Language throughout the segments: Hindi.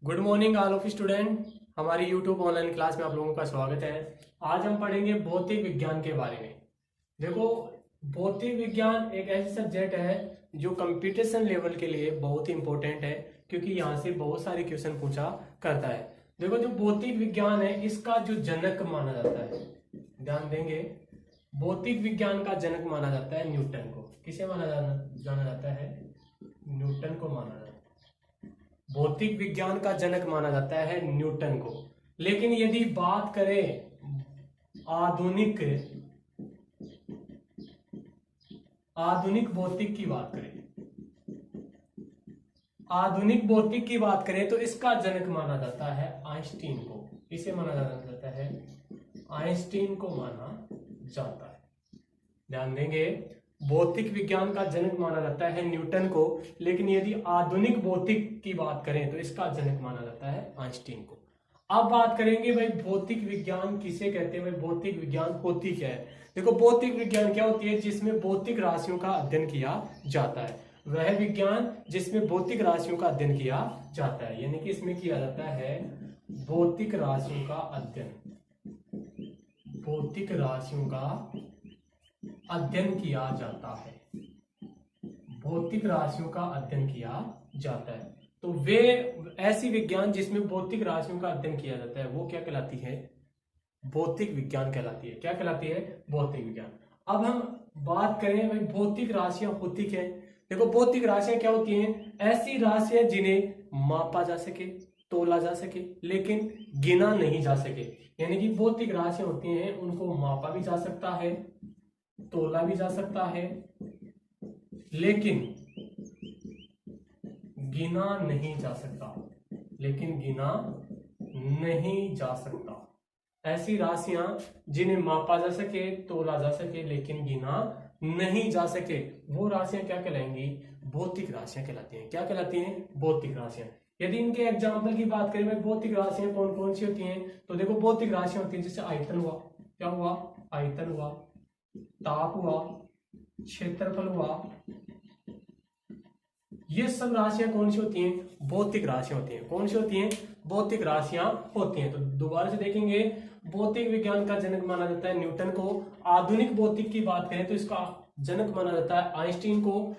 Good morning all of student. हमारी यूट्यूब ऑनलाइन क्लास में आप लोगों का स्वागत है। आज हम पढ़ेंगे भौतिक विज्ञान के बारे में। देखो, भौतिक विज्ञान एक ऐसी सब्जेक्ट है जो कंपटीशन लेवल के लिए बहुत ही इंपॉर्टेंट है, क्योंकि यहाँ से बहुत सारे क्वेश्चन पूछा करता है। देखो, जो भौतिक विज्ञान है इसका जो जनक माना जाता है, ध्यान देंगे, भौतिक विज्ञान का जनक माना जाता है न्यूटन को। किसे जाना जाता है? न्यूटन को माना जाता है। भौतिक विज्ञान का जनक माना जाता है न्यूटन को। लेकिन यदि बात करें आधुनिक भौतिक की बात करें, आधुनिक भौतिक की बात करें तो इसका जनक माना जाता है आइंस्टीन को। इसे माना जाता है, आइंस्टीन को माना जाता है। ध्यान देंगे, भौतिक विज्ञान का जनक माना जाता है न्यूटन को, लेकिन यदि आधुनिक भौतिक की बात करें तो इसका जनक माना जाता है आइंस्टीन को। अब बात करेंगे भाई भौतिक विज्ञान किसे कहते हैं, भाई भौतिक विज्ञान होती क्या है। देखो, भौतिक विज्ञान क्या होती है? जिसमें भौतिक राशियों का अध्ययन किया जाता है। वह विज्ञान जिसमें भौतिक राशियों का अध्ययन किया जाता है, यानी कि इसमें किया जाता है भौतिक राशियों का अध्ययन। भौतिक राशियों का अध्ययन किया जाता है। भौतिक राशियों का अध्ययन किया जाता है। तो वे ऐसी विज्ञान जिसमें भौतिक राशियों का अध्ययन किया जाता है वो क्या कहलाती है? भौतिक विज्ञान कहलाती है। क्या कहलाती है? भौतिक विज्ञान। अब हम बात करें भाई भौतिक राशियां होती क्या है। देखो, भौतिक राशियां क्या होती हैं? ऐसी राशियां जिन्हें मापा जा सके, तोला जा सके, लेकिन गिना नहीं जा सके। यानी कि भौतिक राशियां होती हैं उनको मापा भी जा सकता है, तोला भी जा सकता है, लेकिन गिना नहीं जा सकता। लेकिन गिना नहीं जा सकता। ऐसी राशियां जिन्हें मापा जा सके, तोला जा सके, लेकिन गिना नहीं जा सके, वो राशियां क्या कहलाएंगी? भौतिक राशियां कहलाती हैं। क्या कहलाती हैं? भौतिक राशियां। यदि इनके एग्जाम्पल की बात करें, भौतिक राशियां कौन कौन सी होती हैं, तो देखो, भौतिक राशियां होती हैं जैसे आयतन हुआ। क्या हुआ? आयतन हुआ, ताप हुआ, क्षेत्रफल हुआ। ये सब राशियां कौन सी होती हैं? भौतिक राशियां होती हैं। कौन सी होती हैं? भौतिक राशियां होती हैं। तो दोबारा से देखेंगे, भौतिक विज्ञान का जनक माना जाता है न्यूटन को। आधुनिक भौतिक की बात करें तो इसका जनक माना जाता है आइंस्टीन को।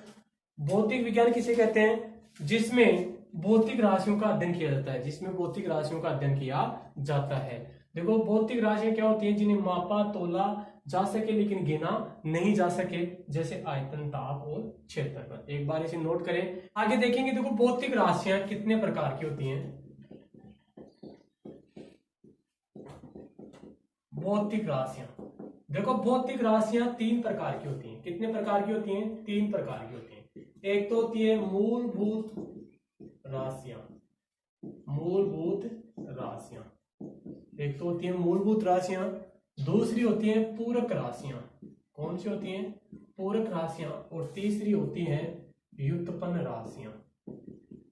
भौतिक विज्ञान किसे कहते हैं? जिसमें भौतिक राशियों का अध्ययन किया जाता है। जिसमें भौतिक राशियों का अध्ययन किया जाता है। देखो, भौतिक राशियां क्या होती हैं? जिन्हें मापा तोला जा सके लेकिन गिना नहीं जा सके, जैसे आयतन, ताप और क्षेत्रफल। एक बार इसे नोट करें। आगे देखेंगे, देखो, भौतिक राशियां कितने प्रकार की होती हैं। भौतिक राशियां, देखो, भौतिक राशियां तीन प्रकार की होती हैं। कितने प्रकार की होती हैं? तीन प्रकार की होती हैं। एक तो होती है मूलभूत राशियां। मूलभूत राशियां, एक तो होती है मूलभूत राशियां, दूसरी होती है पूरक राशियां। कौन सी होती हैं? पूरक राशियां। और तीसरी होती है व्युत्पन्न राशियां।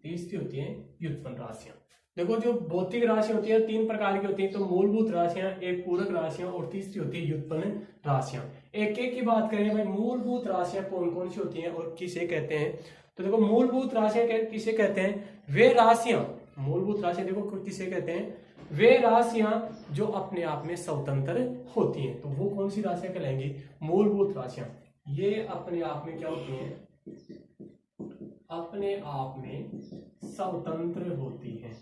तीसरी होती है व्युत्पन्न राशियां। देखो, जो भौतिक राशि होती है तीन प्रकार की होती है। तो मूलभूत राशियां, एक पूरक राशियां और तीसरी होती है व्युत्पन्न राशियां। एक एक की बात करें भाई, मूलभूत राशियां कौन कौन सी होती हैं और किसे कहते हैं। तो देखो, मूलभूत राशियां किसे कहते हैं? वे राशियां, मूलभूत राशियां देखो किसे कहते हैं? वे राशियां जो अपने आप में स्वतंत्र होती हैं। तो वो कौन सी राशियां कहलाएंगी? मूलभूत राशियां। ये अपने आप में क्या होती हैं? अपने आप में स्वतंत्र होती हैं।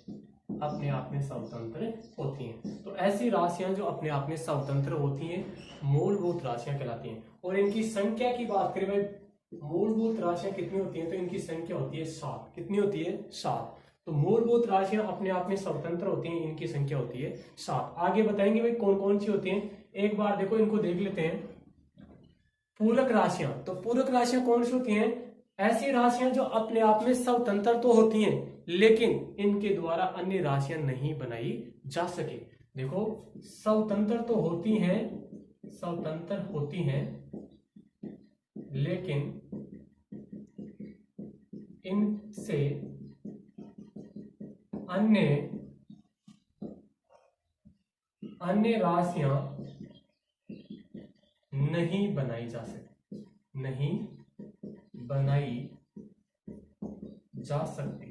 अपने आप में स्वतंत्र होती हैं। तो ऐसी राशियां जो अपने आप में स्वतंत्र होती हैं मूलभूत राशियां कहलाती हैं। और इनकी संख्या की बात करें भाई, मूलभूत राशियां कितनी होती हैं? तो इनकी संख्या होती है 7। कितनी होती है? 7। तो मूलभूत राशियां अपने आप में स्वतंत्र होती हैं, इनकी संख्या होती है 7। आगे बताएंगे भाई कौन कौन सी होती हैं। एक बार देखो, इनको देख लेते हैं। पूरक राशियां, तो पूरक राशियां कौन सी होती हैं? ऐसी राशियां जो अपने आप में स्वतंत्र तो होती हैं, लेकिन इनके द्वारा अन्य राशियां नहीं बनाई जा सके। देखो, स्वतंत्र तो होती हैं, स्वतंत्र होती हैं, लेकिन इनसे अन्य राशियां नहीं बनाई जा सकती, नहीं बनाई जा सकती।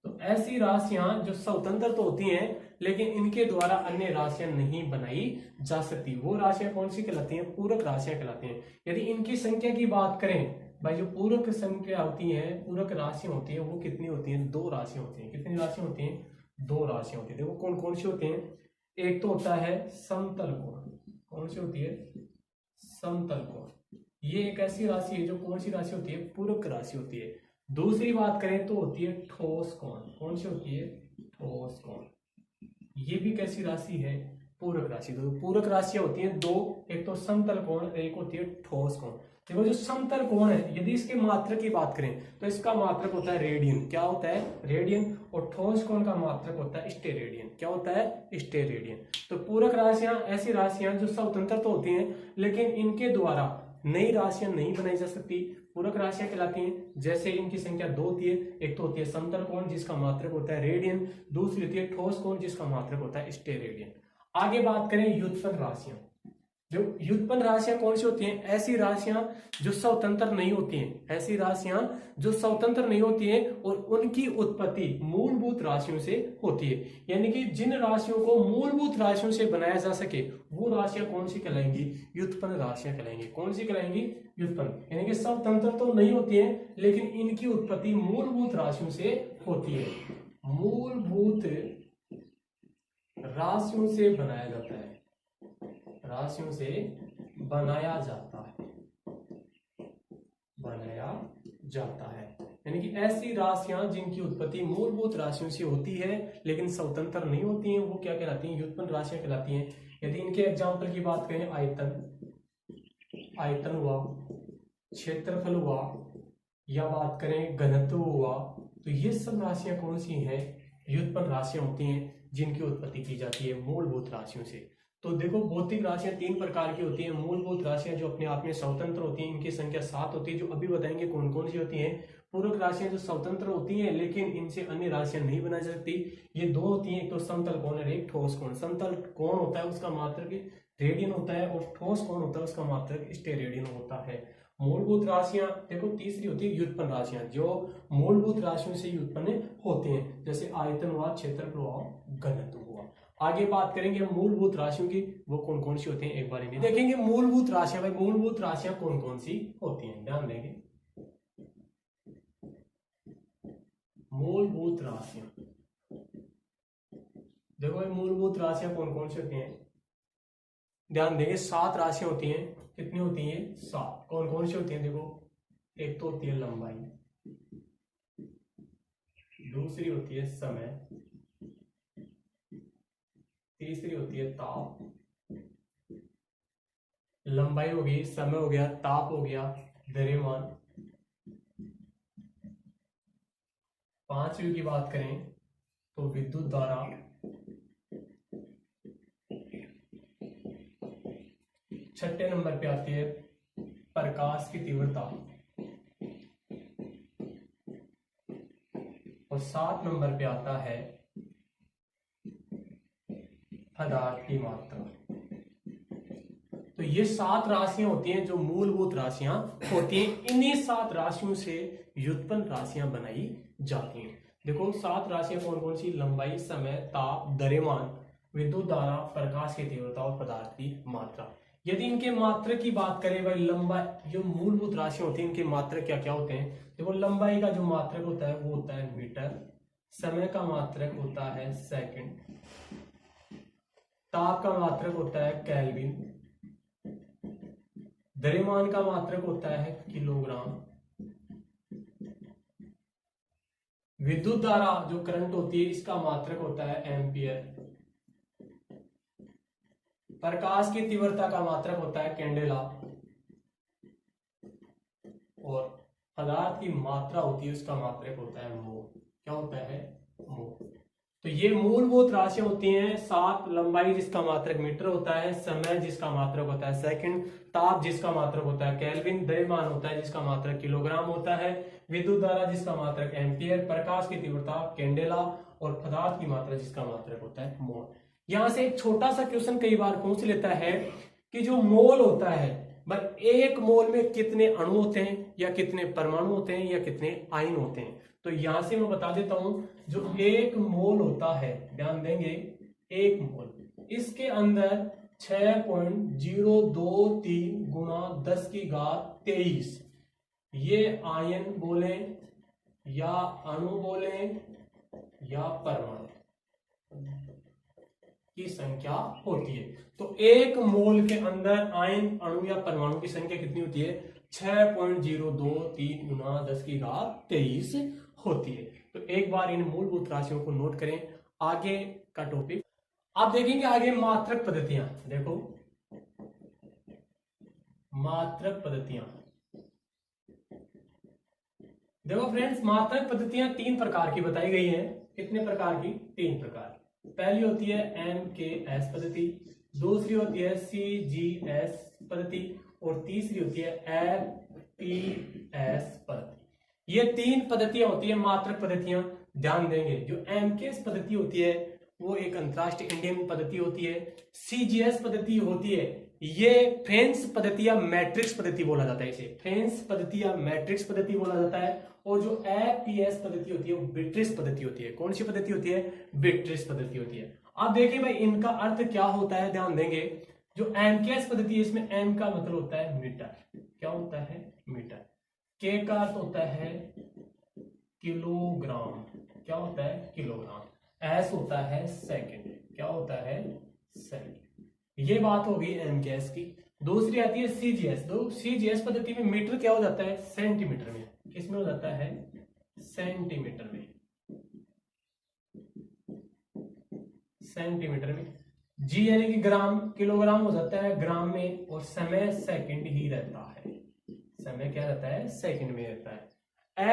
तो ऐसी राशियां जो स्वतंत्र तो होती हैं लेकिन इनके द्वारा अन्य राशियां नहीं बनाई जा सकती, वो राशियां कौन सी कहलाती हैं? पूरक राशियां कहलाती हैं। यदि इनकी संख्या की बात करें भाई, जो पूरक संख्या होती है, पूरक राशियां होती है, वो कितनी होती हैं? 2 राशियां होती हैं। कितनी राशियां होती हैं? 2 राशियां होती है। देखो कौन कौन सी होती हैं? एक तो होता है समतल कोण। कौन सी होती है? समतल कोण। ये एक ऐसी राशि है जो कौन सी राशि होती है? पूरक राशि होती है। दूसरी बात करें तो होती है ठोस कोण। कौन सी होती है? ठोस कोण। ये भी कैसी राशि है? पूरक राशि। तो पूरक राशियां होती हैं 2, एक तो समतल कोण, एक होती है ठोस कोण। देखो जो समतल कोण है, यदि इसके मात्रक की बात करें तो इसका मात्रक होता है रेडियन। क्या होता है? रेडियन। और ठोस कोण का मात्रक होता है स्टेरेडियन। क्या होता है? स्टेरेडियन। तो पूरक राशियां ऐसी राशियां जो स्वतंत्र तो होती हैं लेकिन इनके द्वारा नई राशियां नहीं बनाई जा सकती, पूरक राशियां कहलाती हैं। जैसे इनकी संख्या 2 होती है, एक तो होती है समतल कोण जिसका मात्रक होता है रेडियन, दूसरी होती है ठोस कोण जिसका मात्रक होता है स्टेरेडियन। आगे बात करें व्युत्पन्न राशियां। जो व्युत्पन्न राशियां कौन सी होती हैं? ऐसी राशियां जो स्वतंत्र नहीं होती हैं, ऐसी राशियां जो स्वतंत्र नहीं होती हैं और उनकी उत्पत्ति मूलभूत राशियों से होती है। यानी कि जिन राशियों को मूलभूत राशियों से बनाया जा सके वो राशियां कौन सी कहलाएंगी? व्युत्पन्न राशियां कहलाएंगी। कौन सी कहलाएंगी? व्युत्पन्न। यानी कि स्वतंत्र तो नहीं होती है लेकिन इनकी उत्पत्ति मूलभूत राशियों से होती है। मूलभूत राशियों से बनाया जाता है, राशियों से बनाया जाता है, बनाया जाता है। यानी कि ऐसी राशियां जिनकी उत्पत्ति मूलभूत राशियों से होती है लेकिन स्वतंत्र नहीं होती हैं, वो क्या कहलाती हैं? व्युत्पन्न राशियां कहलाती हैं। यदि इनके एग्जाम्पल की बात करें, आयतन हुआ, क्षेत्रफल हुआ, या बात करें घनत्व हुआ, तो ये सब राशियां कौन सी हैं? व्युत्पन्न राशियां होती हैं जिनकी उत्पत्ति की जाती है मूलभूत राशियों से। तो देखो भौतिक राशियां 3 प्रकार की होती हैं। मूलभूत राशियां जो अपने आप में स्वतंत्र होती हैं, इनकी संख्या 7 होती है, जो अभी बताएंगे कौन कौन सी होती हैं। पूरक राशियां जो स्वतंत्र होती हैं लेकिन इनसे अन्य राशियां नहीं बनाई जा सकती, ये 2 होती हैं, एक तो समतल कोण और एक ठोस कोण। समतल कोण होता है उसका मात्रक रेडियन होता है और ठोस कोण होता है उसका मात्रक स्टेरेडियन होता है। मूलभूत राशियां देखो तीसरी होती है व्युत्पन्न राशियां जो मूलभूत राशियों से उत्पन्न होते हैं, जैसे आयतन हुआ, क्षेत्रफल हुआ, घनत्व हुआ। आगे बात करेंगे मूलभूत राशियों की, वो कौन कौन सी होती हैं एक बार इन्हें देखेंगे। मूलभूत राशियां, भाई मूलभूत राशियां कौन कौन सी होती हैं ध्यान देंगे। मूलभूत राशियां देखो भाई, मूलभूत राशियां कौन कौन सी होती हैं ध्यान देंगे। 7 राशियां होती हैं। कितनी होती हैं? 7। कौन कौन सी होती हैं? देखो एक तो होती है लंबाई, दूसरी होती है समय, तीसरी होती है ताप। लंबाई हो गई, समय हो गया, ताप हो गया, द्रव्यमान। 5वीं की बात करें तो विद्युत धारा, छठे नंबर पे आती है प्रकाश की तीव्रता, और 7 नंबर पे आता है पदार्थ की मात्रा। तो ये 7 राशियां होती हैं जो मूलभूत राशियां होती हैं। इन्हीं 7 राशियों से व्युत्पन्न राशियां बनाई जाती हैं। देखो 7 राशियां कौन कौन सी? लंबाई, समय, ताप, द्रव्यमान, विद्युत धारा, प्रकाश की तीव्रता और पदार्थ की मात्रा। यदि इनके मात्रक की बात करें भाई, लंबाई जो मूलभूत राशियां होती हैं इनके मात्रक क्या क्या होते हैं? देखो लंबाई का जो मात्रक होता है वो होता है मीटर, समय का मात्रक होता है सेकंड, ताप का मात्रक होता है केल्विन, द्रव्यमान का मात्रक होता है किलोग्राम, विद्युत धारा जो करंट होती है इसका मात्रक होता है एम्पियर, प्रकाश की तीव्रता का मात्रक होता है कैंडेला, और पदार्थ की मात्रा होती है उसका मात्रक होता है मोल। क्या होता है? मोल। तो ये मूलभूत राशियां होती हैं 7। लंबाई जिसका मात्रक मीटर होता है, समय जिसका मात्रक होता है सेकंड, ताप जिसका मात्रक होता है केल्विन, द्रव्यमान होता है जिसका मात्रक किलोग्राम होता है, विद्युत धारा जिसका मात्रक एम्पियर, प्रकाश की तीव्रता कैंडेला, और पदार्थ की मात्रा जिसका मात्रक होता है मोल। यहां से एक छोटा सा क्वेश्चन कई बार पूछ लेता है कि जो मोल होता है, एक मोल में कितने अणु होते हैं, या कितने परमाणु होते हैं, या कितने आयन होते हैं? तो यहां से मैं बता देता हूं, जो एक मोल होता है, ध्यान देंगे, एक मोल, इसके अंदर 6.023 गुणा 10⁻23, ये आयन बोले या अणु बोले या परमाणु की संख्या होती है। तो एक मोल के अंदर आयन, अणु या परमाणु की संख्या कितनी होती है? 6.023 गुणा 10⁻23 होती है। तो एक बार इन मूलभूत राशियों को नोट करें। आगे का टॉपिक आप देखेंगे, आगे मात्रक पद्धतियां। देखो मात्रक पद्धतियां, देखो फ्रेंड्स, मात्रक पद्धतियां 3 प्रकार की बताई गई हैं। कितने प्रकार की? 3 प्रकार। पहली होती है MKS पद्धति, दूसरी होती है CGS पद्धति और तीसरी होती है FPS पद्धति। ये 3 पद्धतियां होती है मात्रक पद्धतियां। ध्यान देंगे, जो MKS पद्धति होती है वो एक अंतरराष्ट्रीय इंडियन पद्धति होती है। CGS पद्धति होती है, ये फ्रेंच पद्धति या मैट्रिक्स पद्धति बोला जाता है, इसे फ्रेंच पद्धति या मैट्रिक्स पद्धति बोला जाता है। और जो FPS पद्धति होती है वो ब्रिटिश पद्धति होती है। कौन सी पद्धति होती है? ब्रिटिश पद्धति होती है। आप देखिए भाई, इनका अर्थ क्या होता है, ध्यान देंगे। जो MKS पद्धति है, इसमें M का मतलब होता है मीटर। क्या होता है? मीटर। K का अर्थ होता है किलोग्राम। क्या होता है? किलोग्राम। S होता है सेकंड। क्या होता है? सेकंड। ये बात होगी MKS की। दूसरी आती है CGS। CGS पद्धति में मीटर क्या हो जाता है? सेंटीमीटर में। किसमें हो जाता है? सेंटीमीटर में। सेंटीमीटर में। G यानी कि ग्राम, किलोग्राम हो जाता है ग्राम में, और समय सेकंड ही रहता है। समय क्या रहता है? सेकंड में रहता है।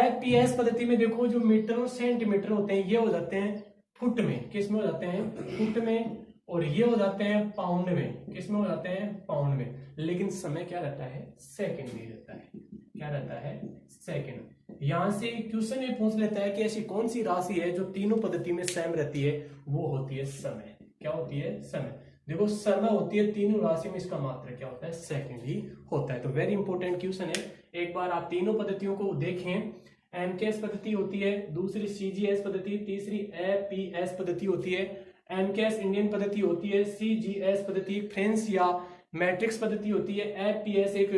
FPS पद्धति में देखो, जो मीटर और सेंटीमीटर होते हैं ये हो जाते हैं फुट में। किस में हो जाते हैं? फुट में। और ये हो जाते हैं पाउंड में। किस में हो जाते हैं? पाउंड में। लेकिन समय क्या रहता है? सेकंड में रहता है। क्या रहता है? सेकंड। यहां से क्वेश्चन ये पूछ लेता है कि ऐसी कौन सी राशि है जो तीनों पद्धति में सेम रहती है? वो होती है समय। क्या होती है? समय। देखो, समय होती है तीनों राशि में, इसका मात्रा क्या होता है? सेकंड ही होता है। तो वेरी इंपॉर्टेंट क्वेश्चन है। एक बार आप तीनों पद्धतियों को देखें। MKS पद्धति होती है, दूसरी CGS पद्धति, तीसरी FPS पद्धति होती है। MKS इंडियन पद्धति होती है, CGS पद्धति फ्रेंच या मैट्रिक्स पद्धति होती है, FPS एक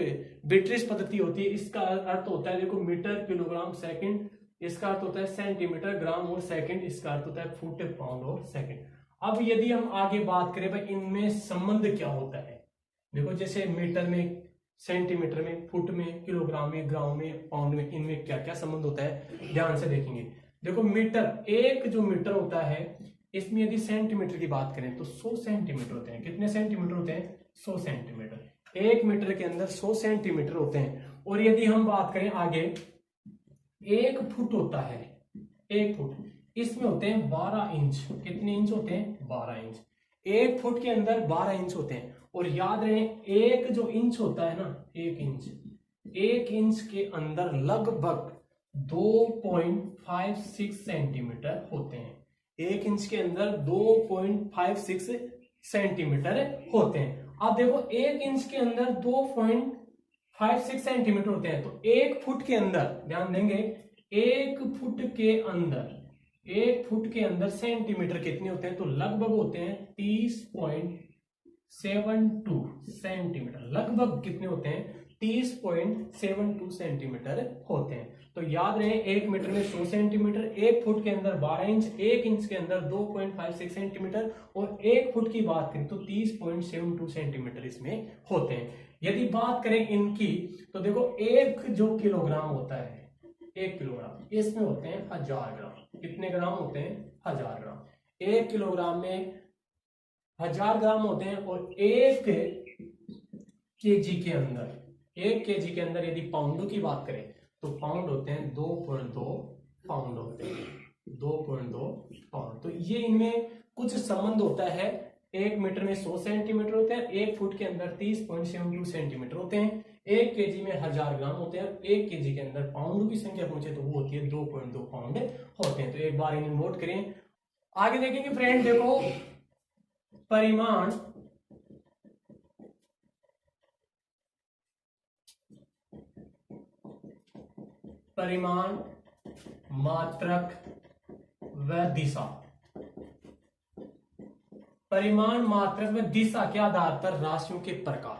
ब्रिटिश पद्धति होती है। इसका अर्थ होता है, देखो, मीटर, किलोग्राम, सेकंड। इसका अर्थ होता है सेंटीमीटर, ग्राम और सेकंड। इसका अर्थ होता है फुट, पाउंड और सेकंड। अब यदि हम आगे बात करें भाई, इनमें संबंध क्या होता है? देखो, जैसे मीटर में, सेंटीमीटर में, फुट में, किलोग्राम में, ग्राम में, पाउंड में, इनमें क्या क्या संबंध होता है, ध्यान से देखेंगे। देखो, मीटर, एक जो मीटर होता है, इसमें यदि सेंटीमीटर की बात करें तो 100 सेंटीमीटर होते हैं। कितने सेंटीमीटर होते हैं? 100 सेंटीमीटर। एक मीटर के अंदर 100 सेंटीमीटर होते हैं। और यदि हम बात करें आगे, एक फुट होता है, एक फुट, इसमें होते हैं 12 इंच। कितने इंच होते हैं? 12 इंच। एक फुट के अंदर 12 इंच होते हैं। और याद रहे, एक जो इंच होता है ना, एक इंच के अंदर लगभग 2.56 सेंटीमीटर होते हैं। एक इंच के अंदर 2.56 सेंटीमीटर होते हैं। अब देखो, एक इंच के अंदर 2.56 सेंटीमीटर होते हैं, तो एक फुट के अंदर, ध्यान देंगे, एक फुट के अंदर सेंटीमीटर कितने होते हैं? तो लगभग होते हैं 30.72 सेंटीमीटर। लगभग कितने होते हैं? 30.72 सेंटीमीटर होते हैं। तो याद रहे, एक मीटर में 100 सेंटीमीटर, एक फुट के अंदर 12 इंच, एक इंच के अंदर 2.56 सेंटीमीटर, और एक फुट की बात करें तो 30.72 सेंटीमीटर इसमें होते हैं। यदि बात करें इनकी, तो देखो, एक जो किलोग्राम होता है, 1 किलोग्राम, इसमें होते हैं 1000 ग्राम। कितने ग्राम होते हैं? 1000 ग्राम। 1 किलोग्राम में 1000 ग्राम होते हैं। और 1 केजी के अंदर यदि पाउंडों की बात करें तो पाउंड होते हैं 2.2 पाउंड होते हैं। 2.2 पाउंड। तो ये इनमें कुछ संबंध होता है। एक मीटर में 100 सेंटीमीटर होते हैं, एक फुट के अंदर 30.72 सेंटीमीटर होते हैं, एक केजी में 1000 ग्राम होते हैं, एक केजी के अंदर पाउंडों की संख्या पहुंचे तो वो होती है 2.2 पाउंड होते हैं। तो एक बार इन्हें नोट करें। आगे देखेंगे फ्रेंड, देखो, परिमाण मात्रक व दिशा। परिमाण, मात्रक व दिशा के आधार पर राशियों के प्रकार।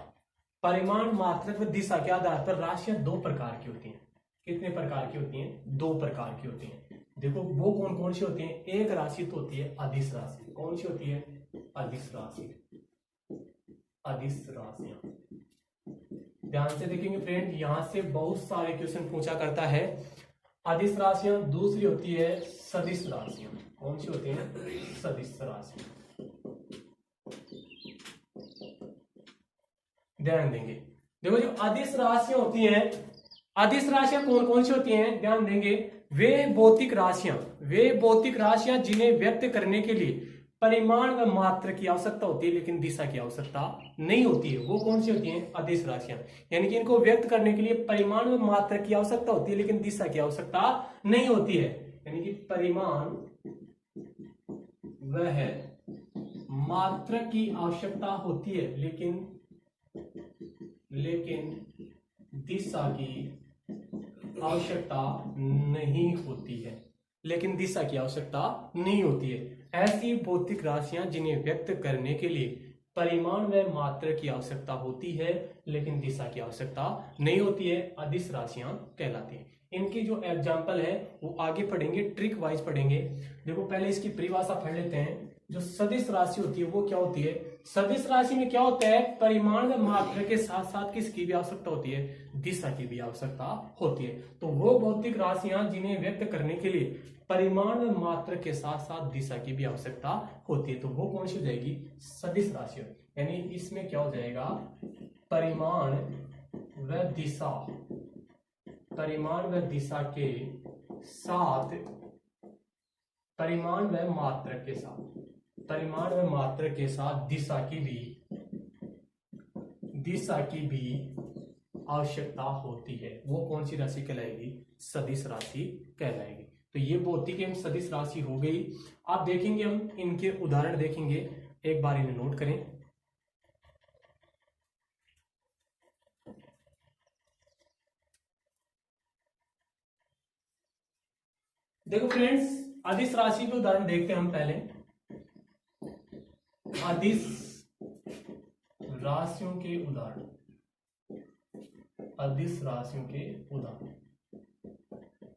परिमाण, मात्रक व दिशा के आधार पर राशियां दो प्रकार की होती हैं। कितने प्रकार की होती हैं? दो प्रकार की होती हैं। देखो वो कौन कौन सी होती हैं? एक राशि तो होती है अदिश राशि। कौन सी होती है? अदिश राशि। अदिश राशियां, ध्यान से देखेंगे फ्रेंड, यहां से बहुत सारे क्वेश्चन पूछा करता है। अदिश राशियां। दूसरी होती है सदिश राशियां। कौन सी होती हैं? सदिश राशियां। ध्यान देंगे, देखो जो अदिश राशियां होती हैं, अदिश राशियां कौन कौन सी होती हैं? ध्यान देंगे, वे भौतिक राशियां जिन्हें व्यक्त करने के लिए परिमाण व मात्रा की आवश्यकता होती है लेकिन दिशा की आवश्यकता नहीं होती है। वो कौन सी होती हैं? अदिश राशियां। यानी कि इनको व्यक्त करने के लिए परिमाण व मात्रा की आवश्यकता होती है लेकिन दिशा की आवश्यकता नहीं होती है। यानी कि परिमाण वह मात्रा की आवश्यकता होती है लेकिन दिशा की आवश्यकता नहीं होती है। लेकिन दिशा की आवश्यकता नहीं होती है। ऐसी भौतिक राशियां जिन्हें व्यक्त करने के लिए परिमाण व मात्रा की आवश्यकता होती है लेकिन दिशा की आवश्यकता नहीं होती है, अदिश राशियां कहलाती हैं। इनकी जो एग्जाम्पल है वो आगे पढ़ेंगे, ट्रिक वाइज पढ़ेंगे। देखो पहले इसकी परिभाषा पढ़ लेते हैं। जो सदिश राशि होती है वो क्या होती है? सदिश राशि में क्या होता है? परिमाण व मात्रा के साथ साथ किसकी भी आवश्यकता होती है? दिशा की भी आवश्यकता होती है। तो वो भौतिक राशियां जिन्हें व्यक्त करने के लिए परिमाण व मात्रा के साथ साथ दिशा की भी आवश्यकता होती है, तो वो कौन सी हो जाएगी? सदिश राशि। यानी इसमें क्या हो जाएगा? परिमाण व दिशा, परिमाण व दिशा के साथ, परिमाण व मात्रा के साथ, परिमाण व मात्रा के साथ दिशा की भी आवश्यकता होती है। वो कौन सी राशि कहलाएगी? सदिश राशि कहलाएगी। तो ये भौतिक एवं सदिश राशि हो गई। आप देखेंगे, हम इनके उदाहरण देखेंगे, एक बार इन्हें नोट करें। देखो फ्रेंड्स, अदिश राशि के उदाहरण देखते हैं हम पहले। अदिश राशियों के उदाहरण, अदिश राशियों के उदाहरण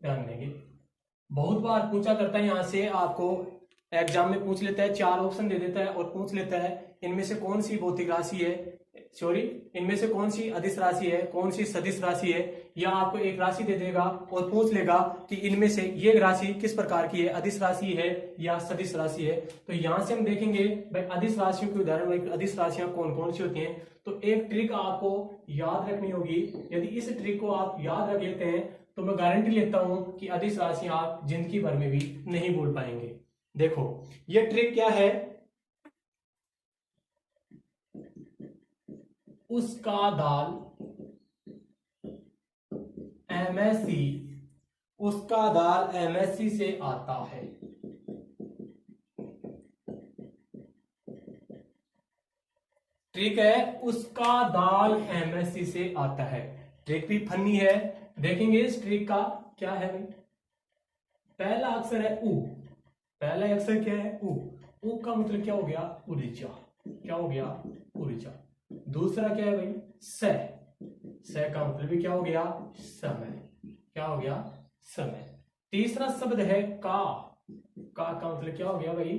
ध्यान देंगे। बहुत बार पूछा करता है, यहां से आपको एग्जाम में पूछ लेता है, 4 ऑप्शन दे देता है और पूछ लेता है इनमें से कौन सी भौतिक राशि है, सॉरी इनमें से कौन सी अदिश राशि है, कौन सी सदिश राशि है। या आपको एक राशि दे देगा और पूछ लेगा कि इनमें से ये राशि किस प्रकार की है, अदिश राशि है या सदिश राशि है। तो यहां से हम देखेंगे भाई अदिश राशियों के उदाहरण, अदिश राशियां कौन कौन सी होती हैं। तो एक ट्रिक आपको याद रखनी होगी। यदि इस ट्रिक को आप याद रख लेते हैं तो मैं गारंटी लेता हूं कि अदिश राशियां आप जिंदगी भर में भी नहीं भूल पाएंगे। देखो ये ट्रिक क्या है? उसका दाल एमएससी, उसका दाल एमएससी से आता है। ट्रिक है, उसका दाल एमएससी से आता है। ट्रिक भी फनी है, देखेंगे इस ट्रिक का क्या है भाई। पहला अक्षर है उ, पहला अक्षर क्या है? उ। उ का मतलब क्या हो गया? ऊर्जा। क्या हो गया? ऊर्जा। दूसरा क्या है भाई? स। स का मतलब भी क्या हो गया? समय। क्या हो गया? समय। तीसरा शब्द है का। का मतलब क्या हो गया भाई?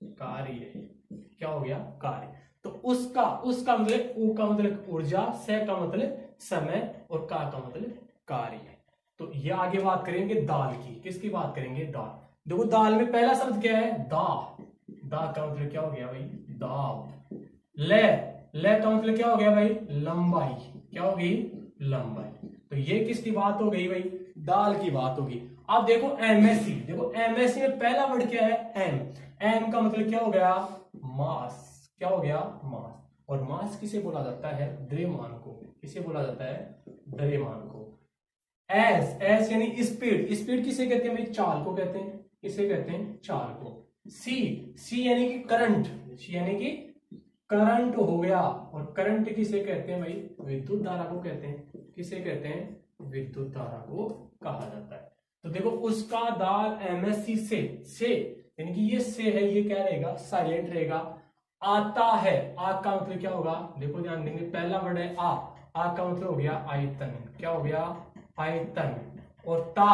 कार्य। क्या हो गया? कार्य। तो उसका मतलब, उ का मतलब ऊर्जा, स का मतलब समय और का मतलब कार्य। तो ये आगे बात करेंगे दाल की। किसकी बात करेंगे? दाल। देखो दाल में पहला शब्द क्या है? दा। दा का मतलब क्या हो गया भाई? दाल। ले का मतलब क्या हो गया भाई? लंबाई। क्या हो गई? लंबाई। तो ये किसकी बात हो गई भाई? दाल की बात होगी। अब देखो एमएससी, देखो एमएससी में पहला वर्ड क्या है? एम। एम का मतलब क्या हो गया? मास। क्या हो गया? मास। और मास किसे बोला जाता है? द्रव्यमान को। किसे बोला जाता है? द्रव्यमान को। एस, एस यानी स्पीड। स्पीड किसे कहते हैं भाई? चाल को कहते हैं। किसे कहते हैं? चाल को। सी, सी यानी कि करंट। सी यानी कि करंट हो गया। और करंट किसे कहते हैं भाई? विद्युत धारा को कहते हैं। किसे कहते हैं? विद्युत धारा को कहा जाता है। तो देखो उसका दाल एमएससी से यानी कि ये से है, ये क्या रहेगा, साइलेंट रहेगा। आता है, आ का मतलब क्या होगा, देखो ध्यान देंगे, पहला वर्ड है आ का मतलब हो गया आयतन, क्या हो गया, आयतन। और ता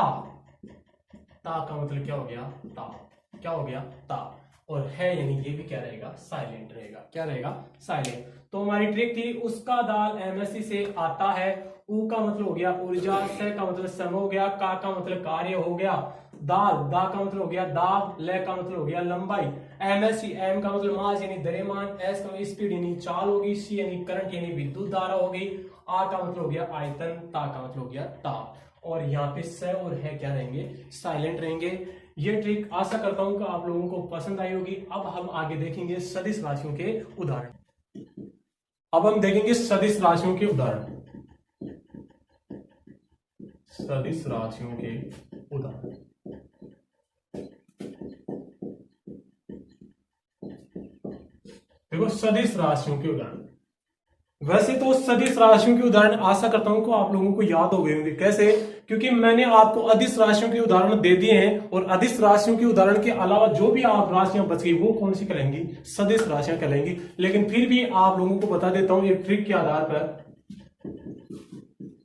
का मतलब क्या हो गया, ता, क्या हो गया, ता। और है यानी ये भी क्या रहेगा, साइलेंट रहेगा, क्या रहेगा, साइलेंट। तो हमारी ट्रिक थी, उसका दाल एमएससी से आता है, ऊ का मतलब हो गया ऊर्जा, से का मतलब सम हो गया, का मतलब कार्य हो गया, दाल दा का मतलब हो गया दाब, ले का मतलब हो गया लंबाई, एमएससी एम का मतलब मास यानी द्रव्यमान, एस का मतलब स्पीड यानी चाल होगी, सी यानी करंट यानी विद्युत धारा होगी, आ का मतलब हो गया आयतन, ता का मतलब हो गया ताप। और यहाँ पे स और है क्या रहेंगे, साइलेंट रहेंगे। ये ट्रिक आशा करता हूं कि आप लोगों को पसंद आई होगी। अब हम आगे देखेंगे सदिश राशियों के उदाहरण। अब हम देखेंगे सदिश राशियों के उदाहरण, सदिश राशियों के उदाहरण। देखो सदिश राशियों के उदाहरण, वैसे तो सदिश राशियों के उदाहरण आशा करता हूं कि आप लोगों को याद हो गए होंगे। कैसे, क्योंकि मैंने आपको अदिश राशियों के उदाहरण दे दिए हैं, और अदिश राशियों के उदाहरण के अलावा जो भी आप राशियां बच गई वो कौन सी कहलाएंगी, सदिश राशियां कहलाएंगी। लेकिन फिर भी आप लोगों को बता देता हूं एक ट्रिक के आधार पर।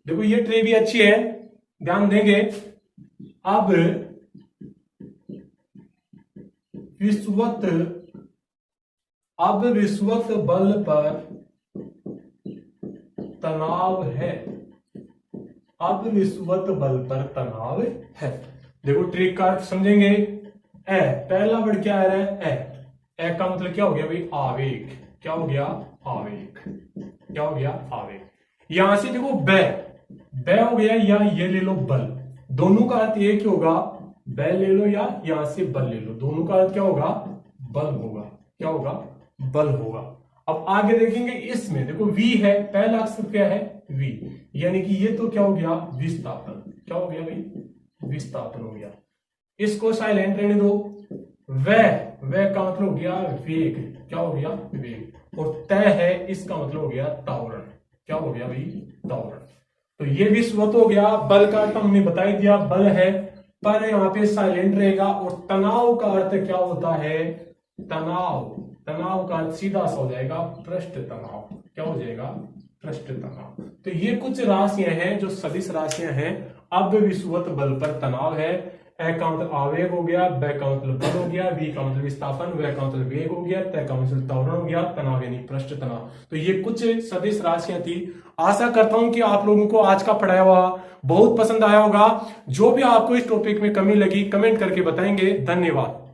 देखो ये ट्रिक भी अच्छी है, ध्यान देंगे। अब विषुवत बल पर तनाव है, अब विषुवत बल पर तनाव है। देखो ट्रिक का समझेंगे। ए पहला वर्ड क्या है, ए का मतलब क्या हो गया भाई, आवेग, क्या हो गया, आवेग, क्या हो गया, आवेग। यहां से देखो बे हो गया, या ये ले लो बल, दोनों का अर्थ एक ही होगा, बे ले लो या यहां से बल ले लो, दोनों का अर्थ क्या होगा, बल होगा, क्या होगा, बल होगा। अब आगे देखेंगे, इसमें देखो वी है, पहला अक्षर क्या है, वी, यानी कि ये तो क्या हो गया, विस्थापन, क्या हो गया भाई, विस्थापन हो गया। इसको साइलेंट रहने दो। वह का मतलब हो गया वेग, क्या हो गया, वेग। और तय है, इसका मतलब हो गया त्वरण, क्या हो गया भाई, त्वरण। तो ये विषुवत हो गया। बल का अर्थ हमने बता ही दिया, बल है, पर यहाँ पे साइलेंट रहेगा। और तनाव का अर्थ क्या होता है, तनाव का अर्थ सीधा सा हो जाएगा पृष्ठ तनाव, क्या हो जाएगा, पृष्ठ तनाव। तो ये कुछ राशियां हैं जो सदिश राशियां हैं। अब विषुवत बल पर तनाव है, ए का मतलब आवेग हो गया, ब का मतलब बल हो गया, वी का मतलब विस्थापन, व का मतलब वेग हो गया, त का मतलब त्वरण हो गया, तनाव यानी पृष्ठ तनाव। तो ये कुछ सदिश राशियां थी। आशा करता हूं कि आप लोगों को आज का पढ़ाया हुआ बहुत पसंद आया होगा। जो भी आपको इस टॉपिक में कमी लगी कमेंट करके बताएंगे। धन्यवाद।